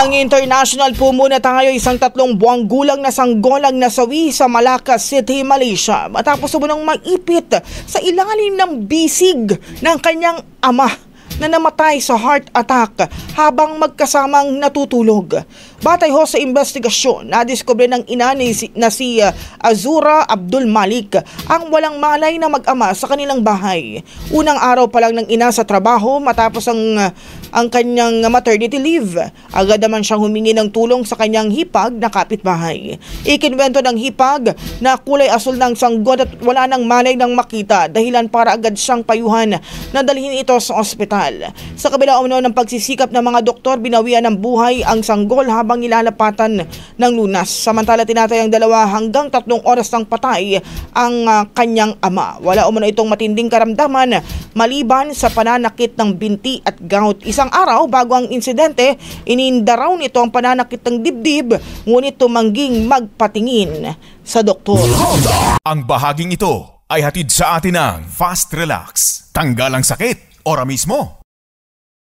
Balitang international po muna tayo. Isang 3 buwang gulang na sanggol ang nasawi sa Malacca City, Malaysia matapos umunong maipit sa ilalim ng bisig ng kanyang ama na namatay sa heart attack habang magkasamang natutulog. Batay ho sa investigasyon, nadiskubre ng ina na si Azura Abdul Malik ang walang malay na mag-ama sa kanilang bahay. Unang araw pa lang ng ina sa trabaho matapos ang kanyang maternity leave. Agad naman siyang humingi ng tulong sa kanyang hipag na kapitbahay. Ikinwento ng hipag na kulay asul ng sanggol at wala nang malay nang makita, dahilan para agad siyang payuhan na dalhin ito sa ospital. Sa kabila umano ng pagsisikap ng mga doktor, binawian ng buhay ang sanggol habang nilalapatan ng lunas. Samantala tinatayang 2 hanggang 3 oras ng patay ang kanyang ama. Wala umano itong matinding karamdaman maliban sa pananakit ng binti at gout. Isang araw bago ang insidente, iniinda raw nito ang pananakit ng dibdib, ngunit tumangging magpatingin sa doktor. Ang bahaging ito ay hatid sa atin ng Fast Relax. Tanggal ang sakit, ora mismo.